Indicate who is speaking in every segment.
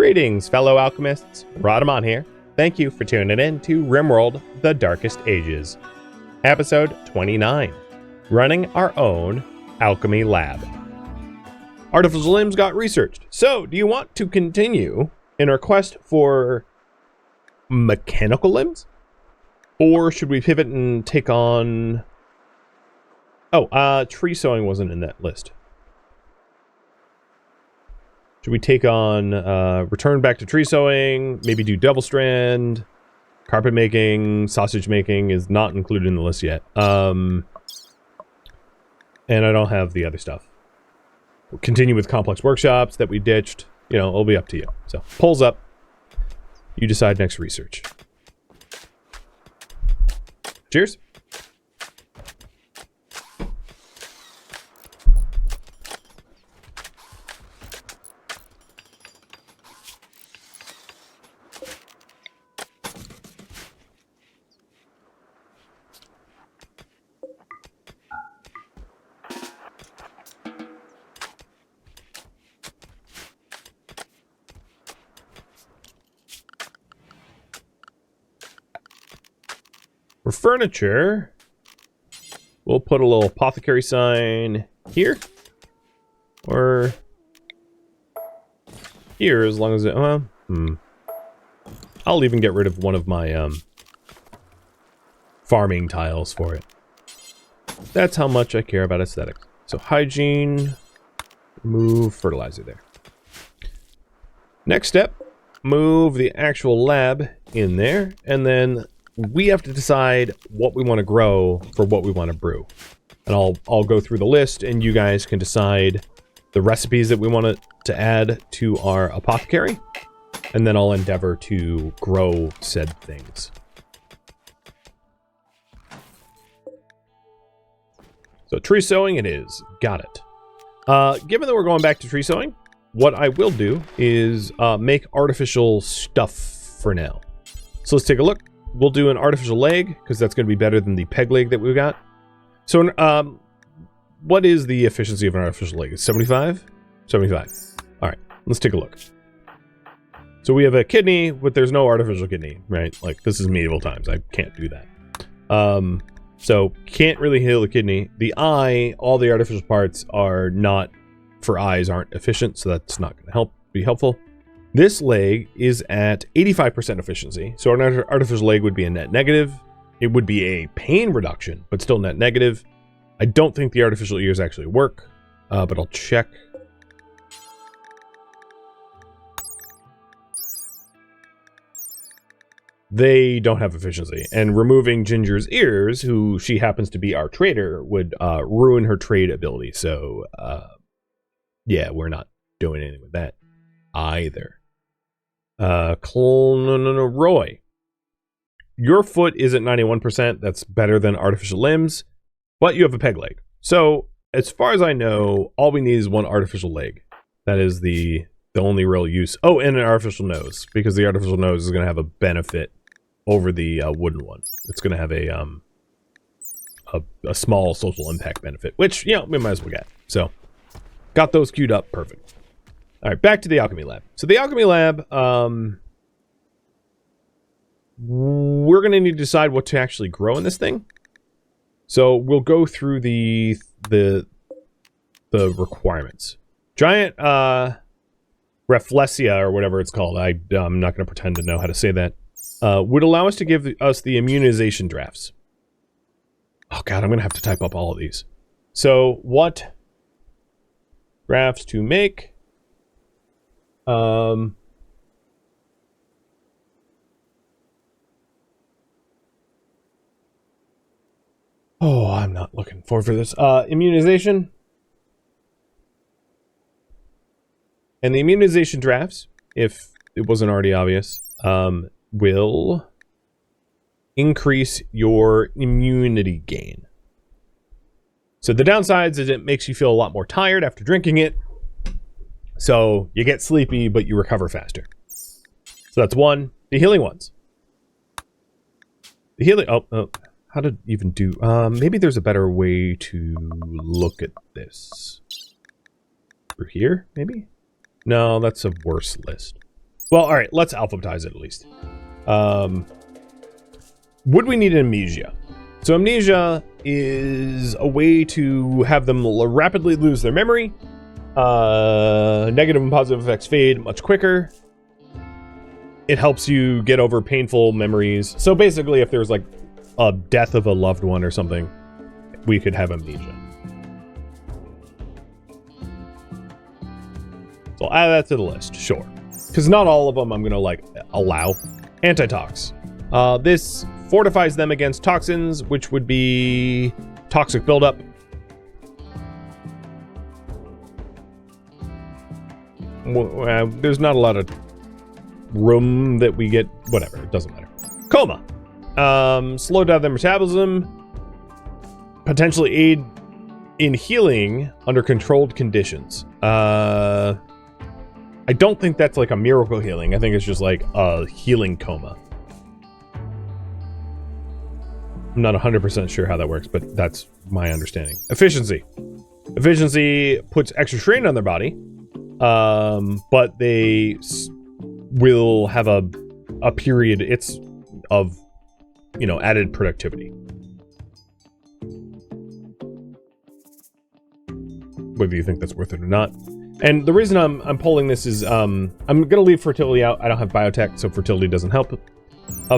Speaker 1: Greetings, fellow alchemists. Rhadamant here. Thank you for tuning in to RimWorld, The Darkest Ages. Episode 29. Running our own alchemy lab. Artificial limbs got researched. So, do you want to continue in our quest for mechanical limbs? Or should we pivot and take on... tree sowing wasn't in that list. Should we take on, return back to tree sowing, maybe do double strand, carpet making, sausage making is not included in the list yet. And I don't have the other stuff. We'll continue with complex workshops that we ditched. You know, it'll be up to you. So, polls up. You decide next research. Cheers. For furniture, we'll put a little apothecary sign here, or here, as long as it, I'll even get rid of one of my, farming tiles for it. That's how much I care about aesthetics. So hygiene, remove fertilizer there. Next step, move the actual lab in there, and then we have to decide what we want to grow for what we want to brew. And I'll go through the list, and you guys can decide the recipes that we want to add to our apothecary, and then I'll endeavor to grow said things. So tree sowing it is. Got it. Given that we're going back to tree sowing, what I will do is make artificial stuff for now. So let's take a look. We'll do an artificial leg, because that's going to be better than the peg leg that we've got. So, what is the efficiency of an artificial leg? It's 75? 75. Alright, let's take a look. So we have a kidney, but there's no artificial kidney, right? Like, this is medieval times. I can't do that. So, can't really heal the kidney. The eye, all the artificial parts are not, for eyes, aren't efficient, so that's not going to be helpful. This leg is at 85% efficiency, so an artificial leg would be a net negative. It would be a pain reduction, but still net negative. I don't think the artificial ears actually work, but I'll check. They don't have efficiency, and removing Ginger's ears, who she happens to be our trader, would ruin her trade ability, so yeah, we're not doing anything with that either. Roy. Your foot is at 91%. That's better than artificial limbs, but you have a peg leg. So, as far as I know, all we need is one artificial leg. That is the only real use. Oh, and an artificial nose, because the artificial nose is going to have a benefit over the wooden one. It's going to have a small social impact benefit, which, you know, we might as well get. So, got those queued up. Perfect. All right, back to the alchemy lab. So the alchemy lab, we're going to need to decide what to actually grow in this thing. So we'll go through the requirements. Giant Rafflesia, or whatever it's called, I'm not going to pretend to know how to say that, would allow us to give us the immunization drafts. Oh god, I'm going to have to type up all of these. So what drafts to make? Oh, I'm not looking forward for this. Immunization. And the immunization drafts, if it wasn't already obvious, will increase your immunity gain. So the downsides is it makes you feel a lot more tired after drinking it. So you get sleepy, but you recover faster. So that's one. The healing ones. The healing... Oh, how to even do... maybe there's a better way to look at this. Through here, maybe? No, that's a worse list. Well, all right, let's alphabetize it at least. Would we need amnesia? So amnesia is a way to have them rapidly lose their memory. Negative and positive effects fade much quicker. It helps you get over painful memories. So basically, if there's like a death of a loved one or something, we could have amnesia. So I'll add that to the list, sure. Because not all of them I'm gonna like allow. Antitox. This fortifies them against toxins, which would be toxic buildup. There's not a lot of room that we get. Whatever, it doesn't matter. Coma. Slow down their metabolism. Potentially aid in healing under controlled conditions. I don't think that's like a miracle healing. I think it's just like a healing coma. I'm not 100% sure how that works, but that's my understanding. Efficiency. Efficiency puts extra strain on their body, but they will have a period of, you know, added productivity. Whether you think that's worth it or not. And the reason I'm pulling this is I'm gonna leave fertility out. I don't have biotech, so fertility doesn't help.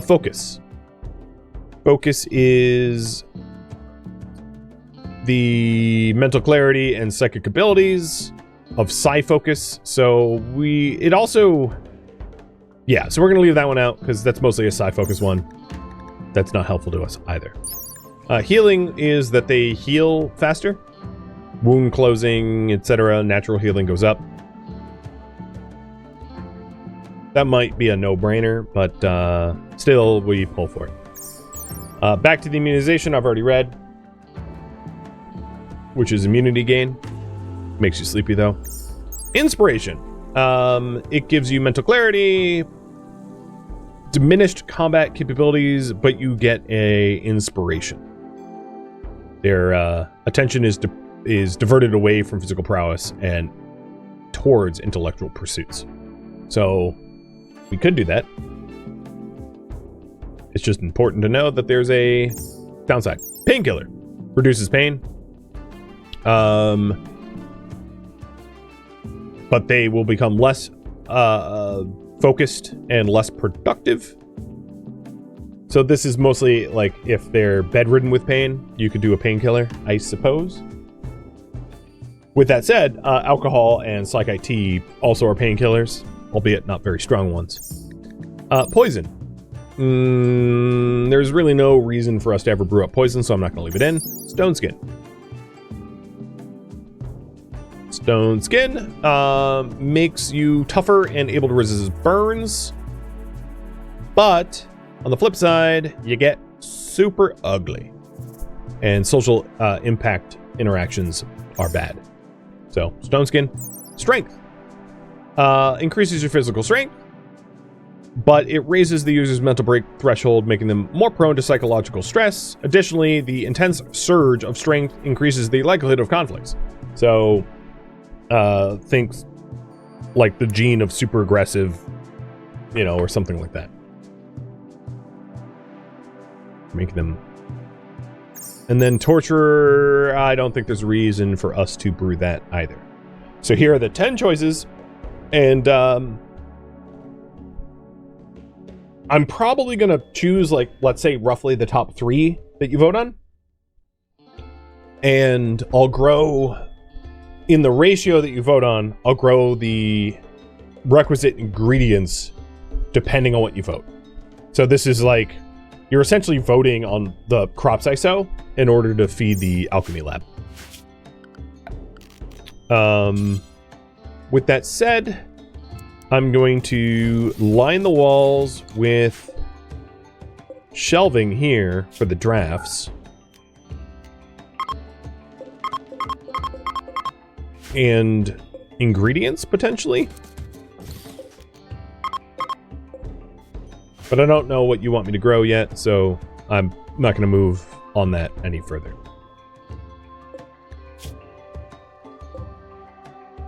Speaker 1: Focus. Focus is the mental clarity and psychic abilities of psi focus. So we're gonna leave that one out because that's mostly a psi focus one. That's not helpful to us either. Healing is that they heal faster. Wound closing, etc. Natural healing goes up. That might be a no-brainer, but still we pull for it. Back to the immunization I've already read, which is immunity gain. Makes you sleepy though. Inspiration. It gives you mental clarity, diminished combat capabilities, but you get a inspiration. Their attention is diverted away from physical prowess and towards intellectual pursuits. So we could do that. It's just important to know that there's a downside. Painkiller. Reduces pain. But they will become less focused and less productive. So this is mostly like if they're bedridden with pain, you could do a painkiller, I suppose. With that said, alcohol and Psychite tea also are painkillers, albeit not very strong ones. Poison. There's really no reason for us to ever brew up poison, so I'm not going to leave it in. Stone Skin. Stone Skin makes you tougher and able to resist burns. But on the flip side, you get super ugly. And social impact interactions are bad. So, Stone Skin. Strength. Increases your physical strength, but it raises the user's mental break threshold, making them more prone to psychological stress. Additionally, the intense surge of strength increases the likelihood of conflicts. So, think like the gene of super aggressive, you know, or something like that. Making them... And then torture, I don't think there's a reason for us to brew that either. So here are the 10 choices, and I'm probably going to choose, like, let's say roughly the top 3 that you vote on. And I'll grow, in the ratio that you vote on, I'll grow the requisite ingredients depending on what you vote. So this is like, you're essentially voting on the crops I sow in order to feed the alchemy lab. With that said, I'm going to line the walls with shelving here for the drafts. And ingredients, potentially. But I don't know what you want me to grow yet, so I'm not going to move on that any further.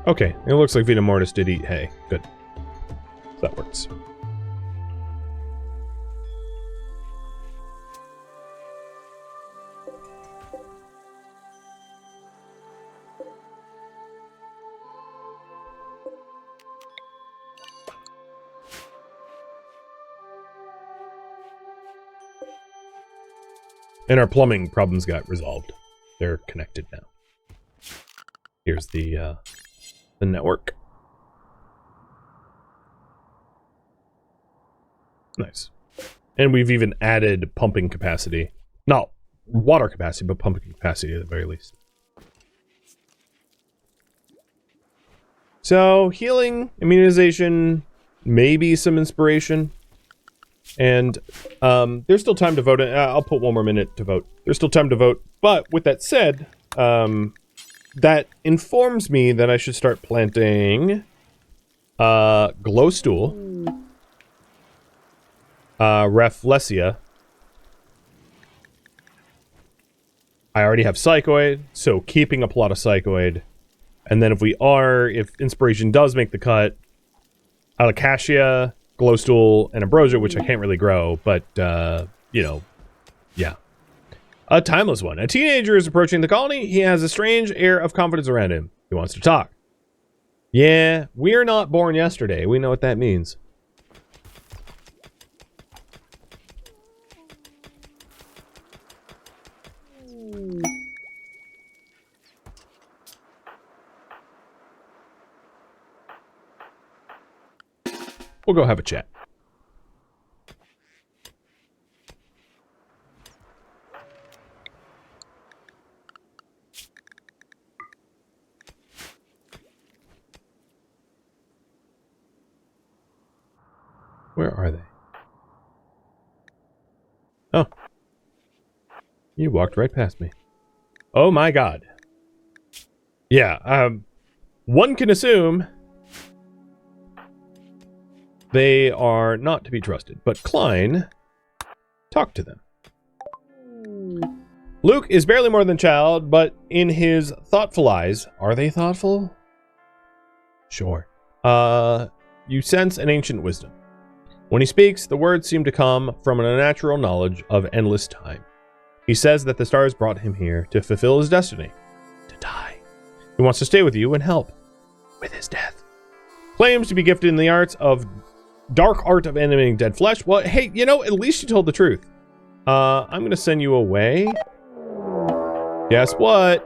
Speaker 1: Okay, it looks like Vita Mortis did eat hay. Good. So that works. And our plumbing problems got resolved. They're connected now. Here's the network. Nice. And we've even added pumping capacity. Not water capacity, but pumping capacity at the very least. So, healing, immunization, maybe some inspiration. And there's still time to vote. I'll put 1 more minute to vote. There's still time to vote. But with that said, that informs me that I should start planting glowstool, Rafflesia. I already have psychoid, so keeping a plot of psychoid. And then if inspiration does make the cut, Alocasia, glowstool, and ambrosia, which I can't really grow, but, you know, yeah. A timeless one. A teenager is approaching the colony. He has a strange air of confidence around him. He wants to talk. Yeah, we're not born yesterday. We know what that means. We'll go have a chat. Where are they? Oh. You walked right past me. Oh my god. Yeah, one can assume they are not to be trusted, but Klein, talk to them. Luke is barely more than a child, but in his thoughtful eyes, are they thoughtful? Sure. You sense an ancient wisdom. When he speaks, the words seem to come from an unnatural knowledge of endless time. He says that the stars brought him here to fulfill his destiny, to die. He wants to stay with you and help with his death. Claims to be gifted in the dark art of animating dead flesh. Well, hey, you know, at least you told the truth. I'm going to send you away. Guess what?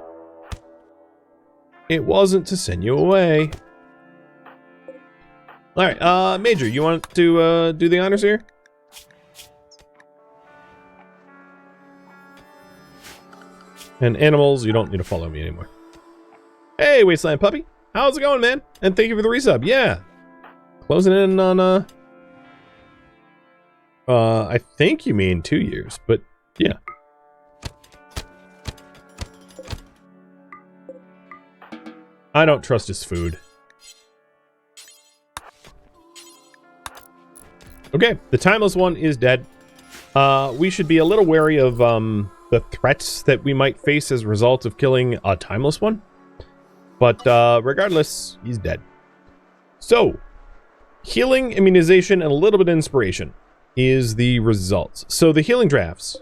Speaker 1: It wasn't to send you away. Alright, Major, you want to do the honors here? And animals, you don't need to follow me anymore. Hey, Wasteland Puppy. How's it going, man? And thank you for the resub. Yeah. Closing in on, I think you mean 2 years, but yeah. I don't trust his food. Okay, the timeless one is dead. We should be a little wary of the threats that we might face as a result of killing a timeless one. But regardless, he's dead. So, healing, immunization, and a little bit of inspiration is the results. So the healing drafts,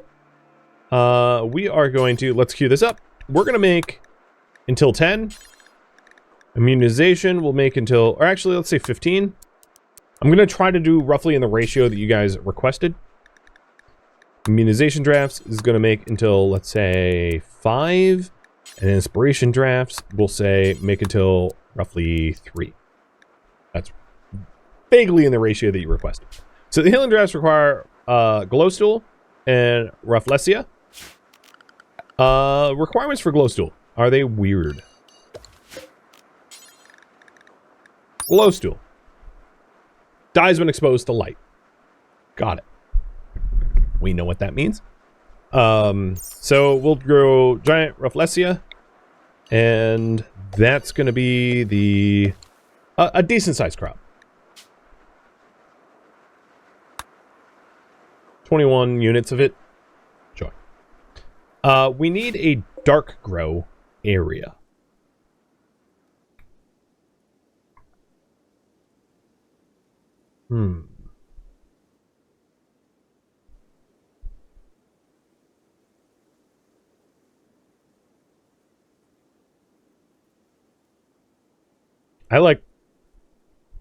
Speaker 1: we are going to, let's queue this up. We're going to make until 10. Immunization we'll make until, or actually let's say 15. I'm going to try to do roughly in the ratio that you guys requested. Immunization drafts is going to make until, let's say, 5. And inspiration drafts, we'll say, make until roughly 3. That's vaguely in the ratio that you requested. So the healing drafts require glowstool and Rafflesia. Requirements for glowstool. Are they weird? Glowstool. Dies when exposed to light. Got it. We know what that means. So we'll grow giant Rafflesia, and that's going to be the a decent sized crop. 21 units of it. Sure. We need a dark grow area. I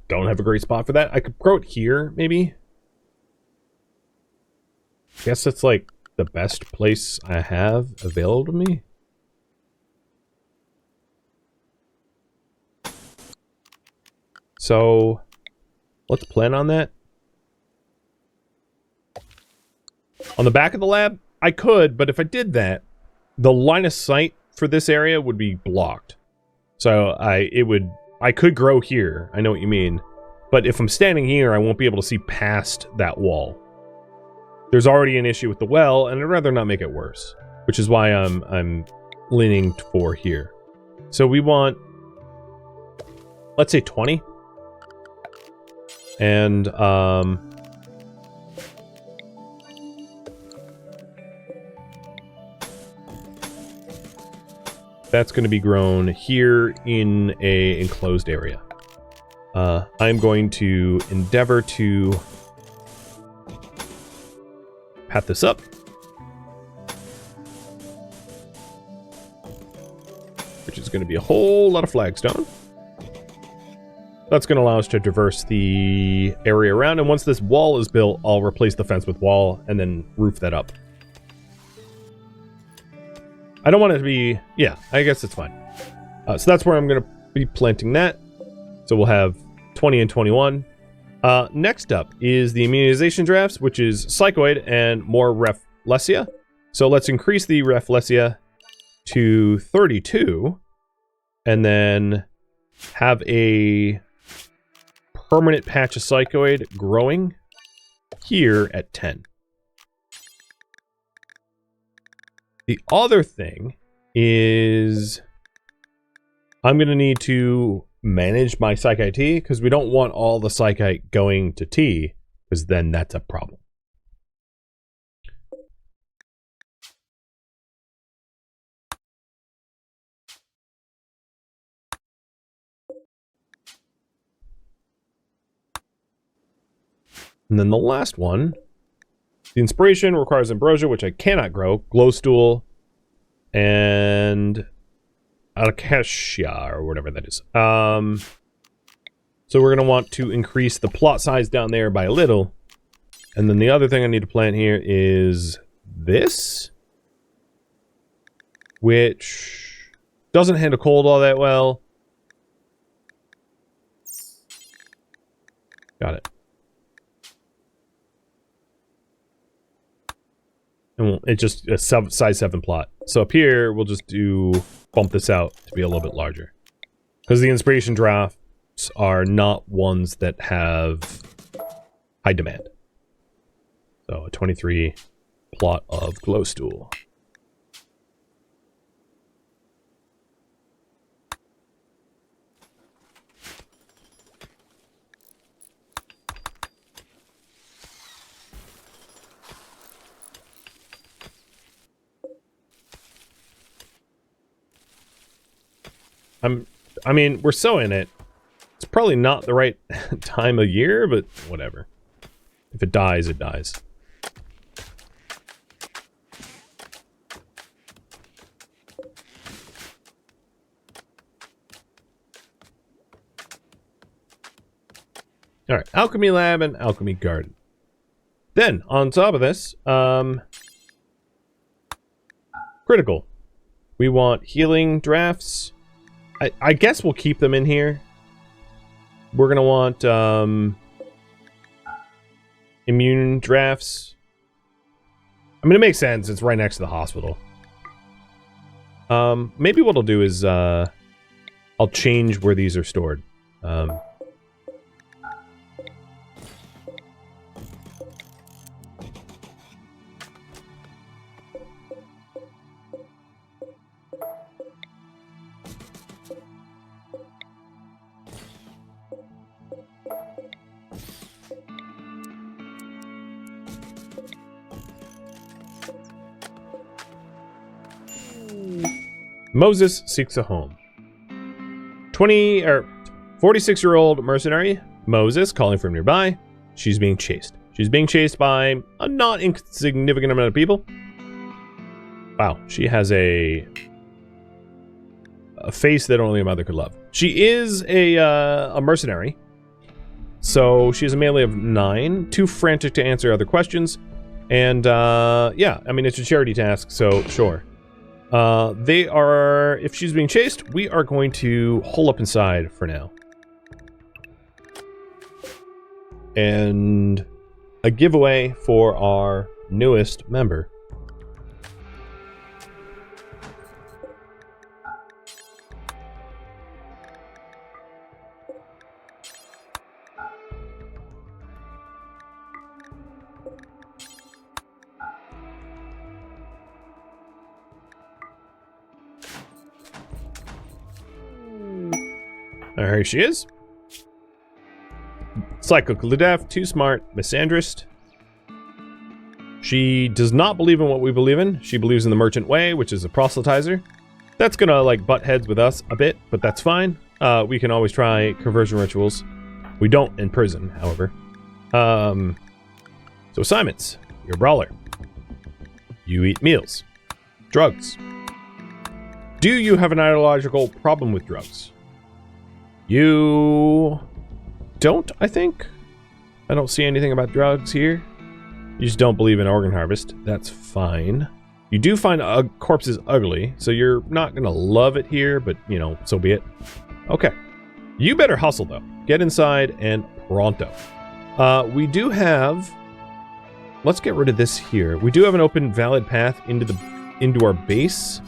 Speaker 1: don't have a great spot for that. I could grow it here, maybe. I guess that's like the best place I have available to me. So let's plan on that. On the back of the lab, I could, but if I did that, the line of sight for this area would be blocked. So I could grow here. I know what you mean. But if I'm standing here, I won't be able to see past that wall. There's already an issue with the well, and I'd rather not make it worse, which is why I'm leaning for here. So we want, let's say 20. And that's going to be grown here in a enclosed area. I'm going to endeavor to pat this up. Which is going to be a whole lot of flagstone. That's going to allow us to traverse the area around, and once this wall is built, I'll replace the fence with wall and then roof that up. I don't want it to be... yeah, I guess it's fine. So that's where I'm going to be planting that. So we'll have 20 and 21. Next up is the immunization drafts, which is psychoid and more reflexia. So let's increase the reflexia to 32 and then have a permanent patch of psychoid growing here at 10. The other thing is I'm going to need to manage my psychite T, because we don't want all the psychite going to T, because then that's a problem. And then the last one, the inspiration requires ambrosia, which I cannot grow, glowstool, and acacia, or whatever that is. So we're going to want to increase the plot size down there by a little. And then the other thing I need to plant here is this, which doesn't handle cold all that well. Got it. And it's just a size 7 plot. So up here, we'll just bump this out to be a little bit larger. Because the inspiration drafts are not ones that have high demand. So a 23 plot of glowstool. I mean, we're sowing it. It's probably not the right time of year, but whatever. If it dies, it dies. Alright, Alchemy Lab and Alchemy Garden. Then, on top of this, critical. We want healing drafts. I guess we'll keep them in here. We're going to want immune drafts. I mean, it makes sense. It's right next to the hospital. Maybe what I'll do is I'll change where these are stored. Moses seeks a home. 46-year-old mercenary Moses, calling from nearby, she's being chased. She's being chased by a not insignificant amount of people. Wow, she has a face that only a mother could love. She is a mercenary. So she has a melee of 9, too frantic to answer other questions. And yeah, I mean, it's a charity task, so sure. They are, if she's being chased, we are going to hole up inside for now. And a giveaway for our newest member. Here she is. Psychically deaf, too smart, misandrist. She does not believe in what we believe in. She believes in the merchant way, which is a proselytizer. That's gonna like butt heads with us a bit, but that's fine. We can always try conversion rituals. We don't in prison, however. So assignments. You're a brawler. You eat meals. Drugs. Do you have an ideological problem with drugs? You don't, I think. I don't see anything about drugs here. You just don't believe in organ harvest. That's fine. You do find corpses ugly, so you're not gonna love it here, but, you know, so be it. Okay. You better hustle, though. Get inside and pronto. We do have... Let's get rid of this here. We do have an open, valid path into our base.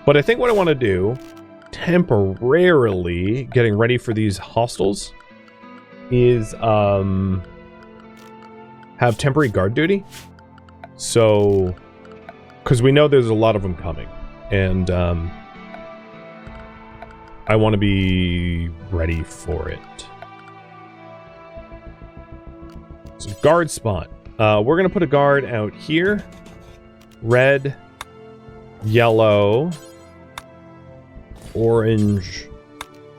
Speaker 1: But I think what I want to do, temporarily getting ready for these hostels, is have temporary guard duty. So, because we know there's a lot of them coming, and I want to be ready for it. So guard spot. We're gonna put a guard out here. Red, yellow, orange,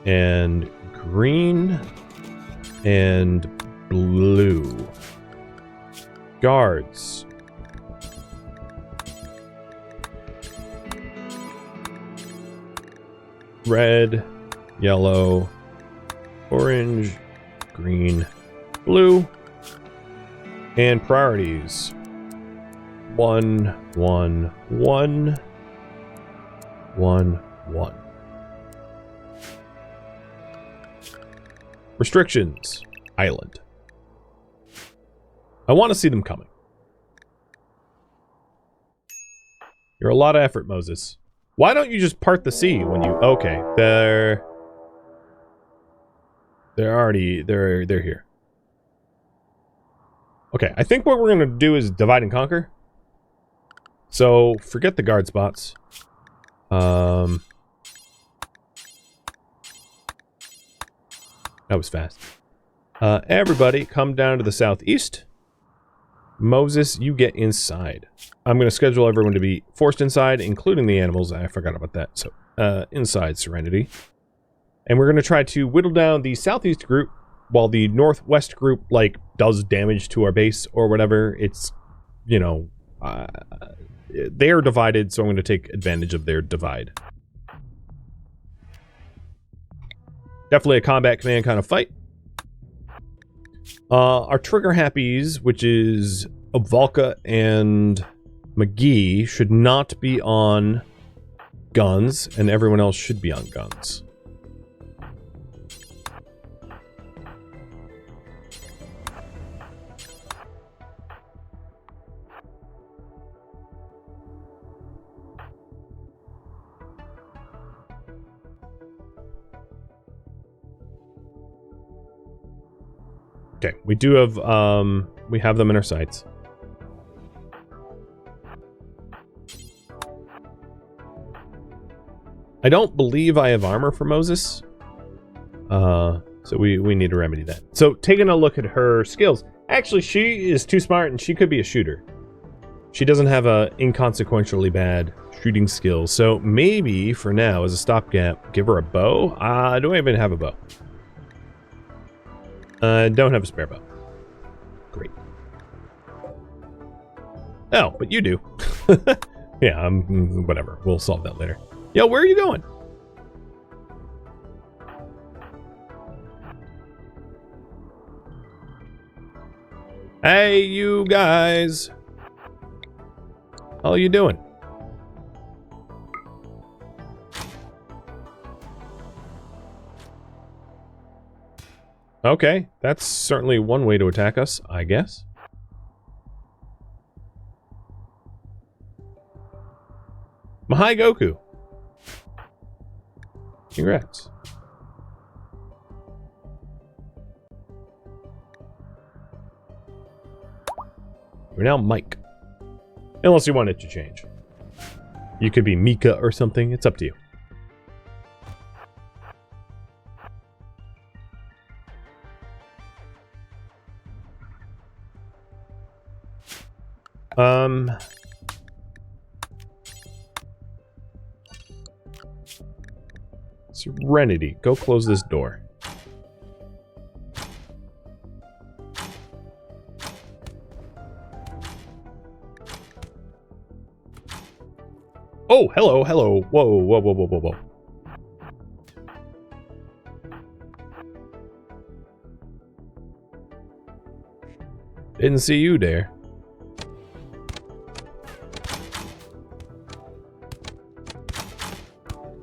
Speaker 1: and green, and blue. Guards. Red, yellow, orange, green, blue. And priorities. 1, 1, 1, 1, 1. Restrictions. Island. I want to see them coming. You're a lot of effort, Moses. Why don't you just part the sea when you... Okay, they're here. Okay, I think what we're going to do is divide and conquer. So, forget the guard spots. That was fast. Everybody, come down to the southeast. Moses, you get inside. I'm going to schedule everyone to be forced inside, including the animals. I forgot about that. So, inside Serenity. And we're going to try to whittle down the southeast group while the northwest group, like, does damage to our base or whatever. It's, you know, they are divided, so I'm going to take advantage of their divide. Definitely a combat command kind of fight. Our trigger happies, which is Volka and McGee, should not be on guns, and everyone else should be on guns. Okay, we do have, we have them in our sights. I don't believe I have armor for Moses. So we need to remedy that. So, taking a look at her skills. Actually, she is too smart and she could be a shooter. She doesn't have a inconsequentially bad shooting skills. So, maybe, for now, as a stopgap, give her a bow. Do I even have a bow? Don't have a spare bow. Great. Oh, but you do. Yeah, whatever. We'll solve that later. Yo, where are you going? Hey, you guys. How are you doing? Okay, that's certainly one way to attack us, I guess. Mahai Goku. Congrats. You're now Mike. Unless you want it to change. You could be Mika or something. It's up to you. Serenity, go close this door. Oh, hello, hello. Whoa, whoa, whoa, whoa, whoa, whoa. Didn't see you there.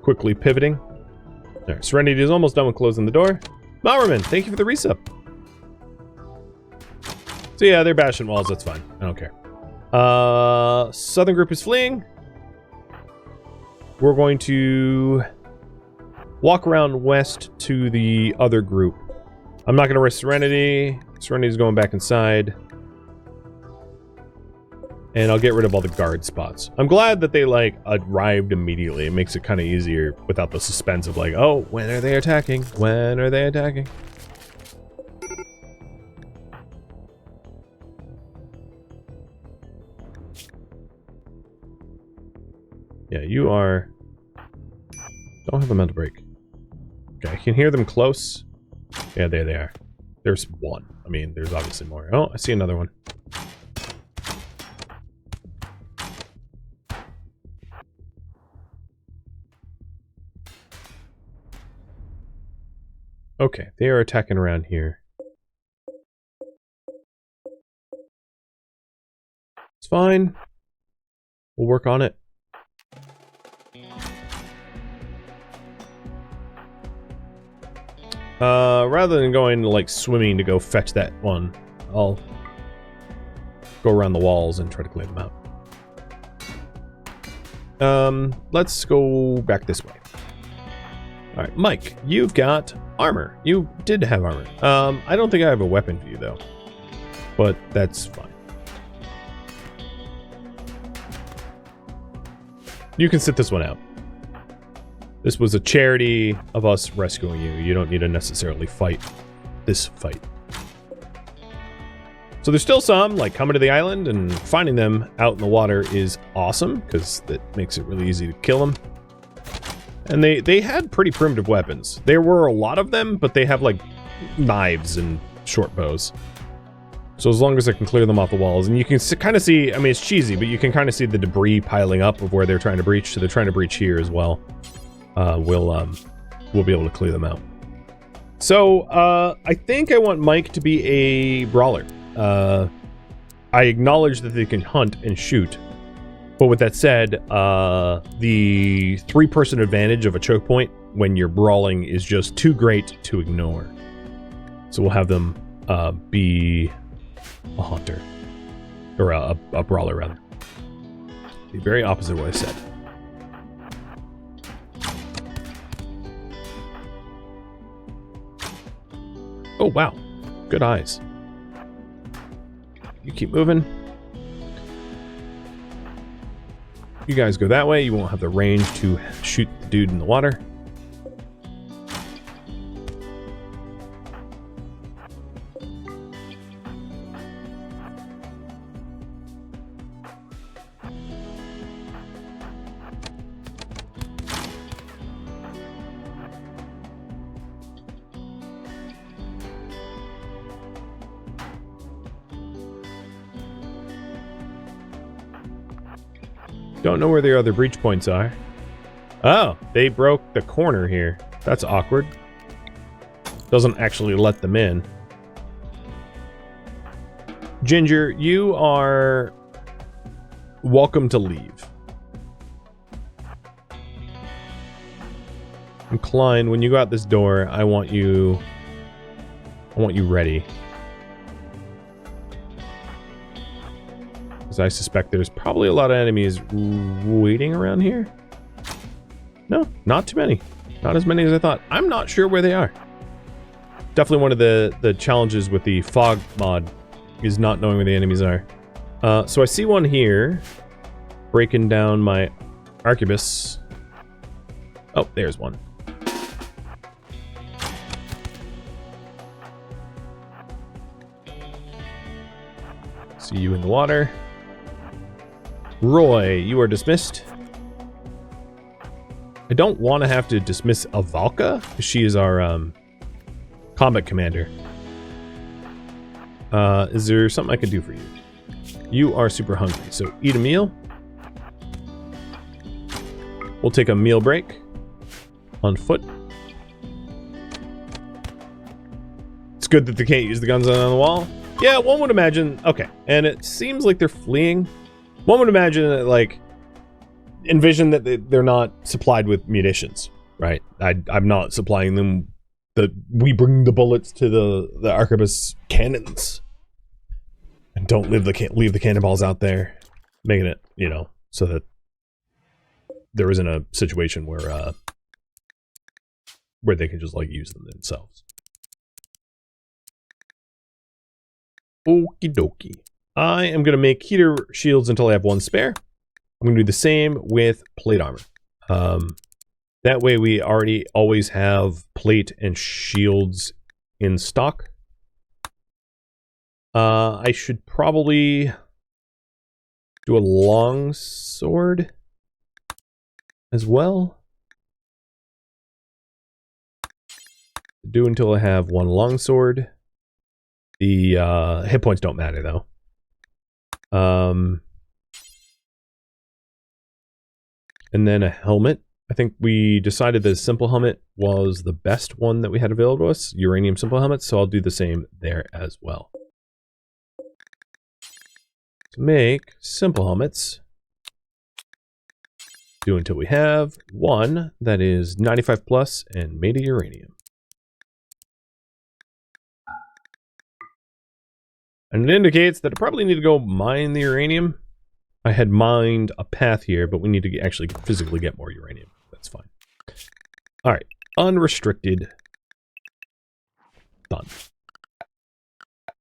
Speaker 1: Quickly pivoting. Alright, Serenity is almost done with closing the door. Bowerman, thank you for the resub. So yeah, they're bashing walls, that's fine. I don't care. Southern group is fleeing. We're going to walk around west to the other group. I'm not going to risk Serenity. Serenity's going back inside. And I'll get rid of all the guard spots. I'm glad that they, like, arrived immediately. It makes it kind of easier without the suspense of, like, oh, when are they attacking? When are they attacking? Yeah, you are... Don't have a mental break. Okay, I can hear them close. Yeah, there they are. There's one. I mean, there's obviously more. Oh, I see another one. Okay, they are attacking around here. It's fine. We'll work on it. Rather than going like swimming to go fetch that one, I'll go around the walls and try to clear them out. Let's go back this way. Alright, Mike, you've got armor. You did have armor. I don't think I have a weapon for you, though. But that's fine. You can sit this one out. This was a charity of us rescuing you. You don't need to necessarily fight this fight. So there's still some, like, coming to the island, and finding them out in the water is awesome, because that makes it really easy to kill them. And they had pretty primitive weapons. There were a lot of them, but they have, like, knives and short bows. So as long as I can clear them off the walls, and you can kind of see, I mean, it's cheesy, but you can kind of see the debris piling up of where they're trying to breach, so they're trying to breach here as well. We'll be able to clear them out. So, I think I want Mike to be a brawler. I acknowledge that they can hunt and shoot. But with that said, the 3-person advantage of a choke point when you're brawling is just too great to ignore. So we'll have them be a hunter. Or a brawler, rather. The very opposite of what I said. Oh, wow. Good eyes. You keep moving. You guys go that way. You won't have the range to shoot the dude in the water. Don't know where the other breach points are. Oh, they broke the corner here. That's awkward. Doesn't actually let them in. Ginger, you are welcome to leave. And Klein, when you go out this door, I want you ready. Because I suspect there's probably a lot of enemies waiting around here. No, not too many. Not as many as I thought. I'm not sure where they are. Definitely one of the challenges with the fog mod is not knowing where the enemies are. So I see one here, breaking down my arquebus. Oh, there's one. See you in the water. Roy, you are dismissed. I don't want to have to dismiss Avalka. She is our combat commander. Is there something I can do for you? You are super hungry, so eat a meal. We'll take a meal break on foot. It's good that they can't use the guns on the wall. Yeah, one would imagine. Okay, and it seems like they're fleeing. One would imagine that, like, envision that they're not supplied with munitions, right? I'm not supplying them. We bring the bullets to the arquebus cannons, and don't leave the cannonballs out there, making it, you know, so that there isn't a situation where they can just like use them themselves. Okie dokie. I am gonna make heater shields until I have one spare. I'm gonna do the same with plate armor. That way we already always have plate and shields in stock. I should probably do a long sword as well. Do until I have one long sword. The hit points don't matter though. And then a helmet. I think we decided that a simple helmet was the best one that we had available to us. Uranium simple helmets, so I'll do the same there as well. To make simple helmets, do until we have one that is 95 plus and made of uranium. And it indicates that I probably need to go mine the uranium. I had mined a path here, but we need to actually physically get more uranium. That's fine. All right, unrestricted. Done.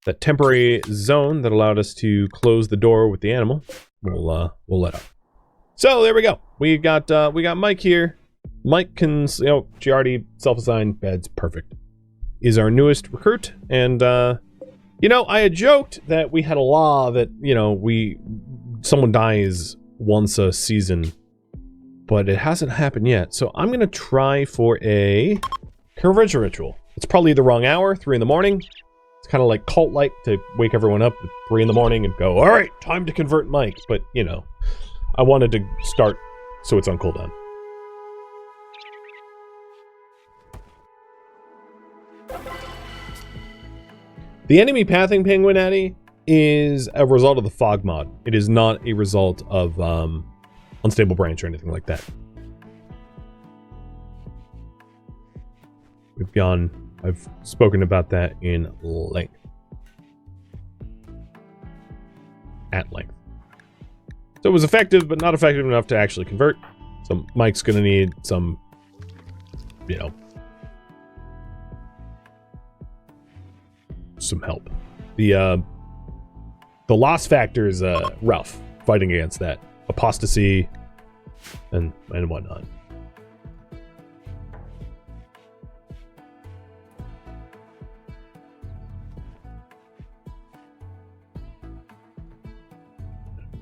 Speaker 1: That temporary zone that allowed us to close the door with the animal, we'll let up. So there we go. We got Mike here. Mike can, you know, she already self-assigned beds, perfect. Is our newest recruit, and you know, I had joked that we had a law that, you know, someone dies once a season, but it hasn't happened yet. So I'm gonna try for a conversion ritual. It's probably the wrong hour, 3 in the morning. It's kind of like cult-like to wake everyone up at 3 in the morning and go, all right, time to convert Mike. But, you know, I wanted to start so it's on cooldown. The enemy pathing penguin, Addy, is a result of the fog mod. It is not a result of unstable branch or anything like that. I've spoken about that in length. At length. So it was effective, but not effective enough to actually convert. So Mike's gonna need some, you know, some help. The loss factor is rough fighting against that apostasy and whatnot.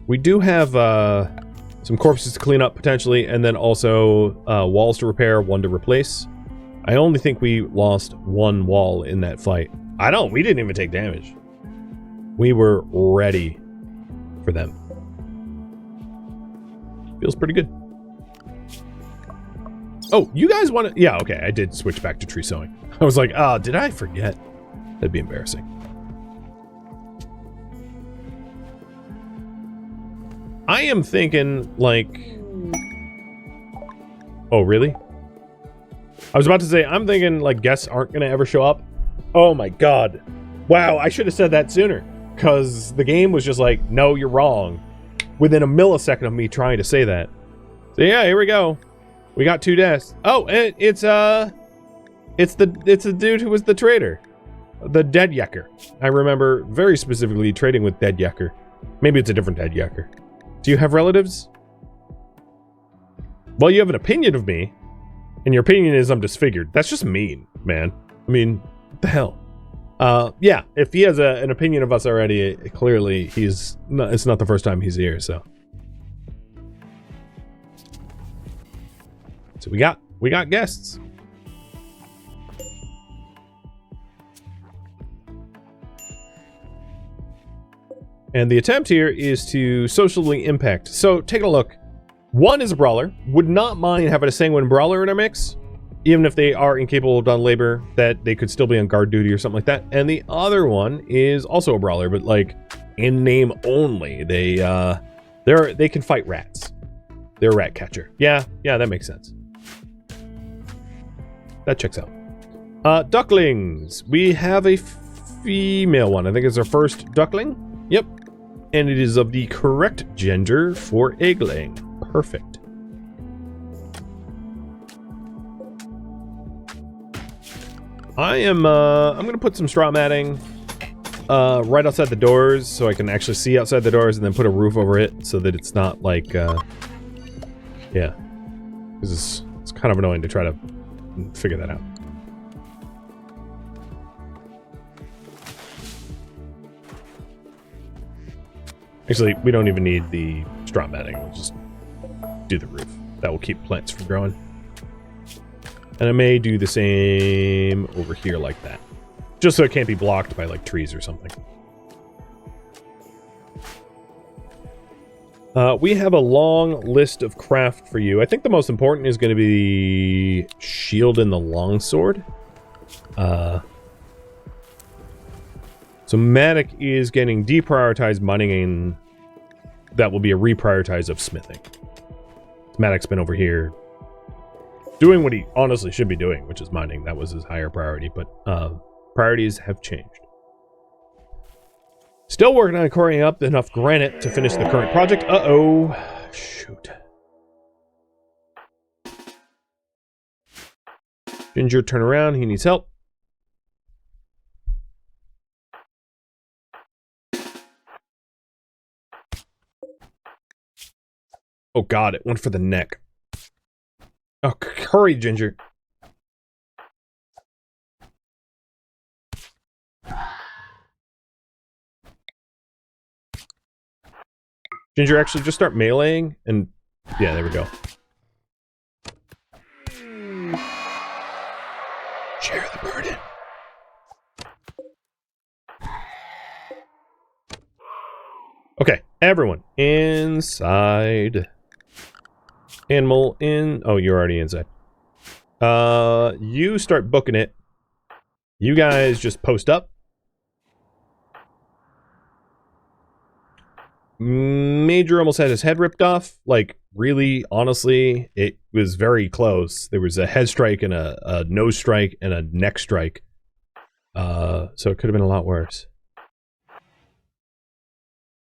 Speaker 1: We do have some corpses to clean up potentially, and then also walls to repair, one to replace. I only think we lost one wall in that fight. We didn't even take damage. We were ready for them. Feels pretty good. Oh, you guys want to... Yeah, okay, I did switch back to tree sowing. I was like, oh, did I forget? That'd be embarrassing. I am thinking, like... Oh, really? I was about to say, I'm thinking, like, guests aren't going to ever show up. Oh, my God. Wow, I should have said that sooner. Because the game was just like, no, you're wrong. Within a millisecond of me trying to say that. So, yeah, here we go. We got 2 deaths. Oh, it's the dude who was the traitor. The Dead Yekker. I remember very specifically trading with Dead Yekker. Maybe it's a different Dead Yekker. Do you have relatives? Well, you have an opinion of me, and your opinion is I'm disfigured. That's just mean, man. I mean, what the hell? Yeah, if he has an opinion of us already, clearly it's not the first time he's here, so. So we got guests. And the attempt here is to socially impact. So take a look. One is a brawler. Would not mind having a sanguine brawler in our mix, even if they are incapable of done labor, that they could still be on guard duty or something like that. And the other one is also a brawler, but like in name only. They can fight rats. They're a rat catcher. Yeah, that makes sense. That checks out. Ducklings. We have a female one. I think it's our first duckling. Yep. And it is of the correct gender for egg laying. Perfect. I'm gonna put some straw matting right outside the doors so I can actually see outside the doors, and then put a roof over it so that it's not like yeah, because it's kind of annoying to try to figure that out. Actually, we don't even need the straw matting. We'll just do the roof. That will keep plants from growing. And I may do the same over here like that. Just so it can't be blocked by like trees or something. We have a long list of craft for you. I think the most important is going to be shield and the longsword. So Matic is getting deprioritized mining, and that will be a reprioritize of smithing. Matic's been over here doing what he honestly should be doing, which is mining. That was his higher priority, but priorities have changed. Still working on quarrying up enough granite to finish the current project. Uh-oh. Shoot. Ginger, turn around. He needs help. Oh god, it went for the neck. Oh, hurry, Ginger. Ginger, actually just start meleeing, and yeah, there we go. Share the burden. Okay, everyone inside. Animal in. Oh, you're already inside. You start booking it. You guys just post up. Major almost had his head ripped off. Like, really, honestly, it was very close. There was a head strike and a nose strike and a neck strike. So it could have been a lot worse.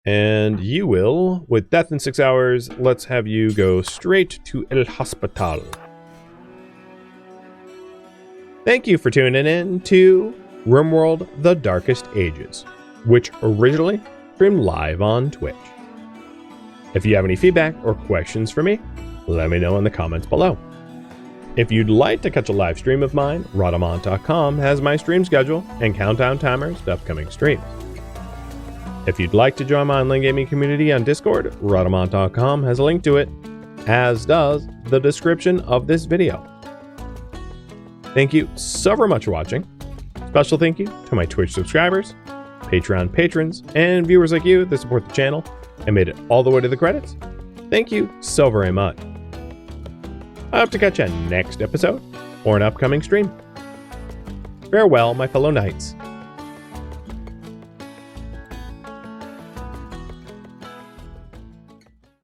Speaker 1: And you will, with death in 6 hours, let's have you go straight to El Hospital. Thank you for tuning in to RimWorld The Darkest Ages, which originally streamed live on Twitch. If you have any feedback or questions for me, let me know in the comments below. If you'd like to catch a live stream of mine, Rhadamant.com has my stream schedule and countdown timers to upcoming streams. If you'd like to join my online gaming community on Discord, Rhadamant.com has a link to it, as does the description of this video. Thank you so very much for watching. Special thank you to my Twitch subscribers, Patreon patrons, and viewers like you that support the channel and made it all the way to the credits. Thank you so very much. I hope to catch you next episode or an upcoming stream. Farewell, my fellow knights.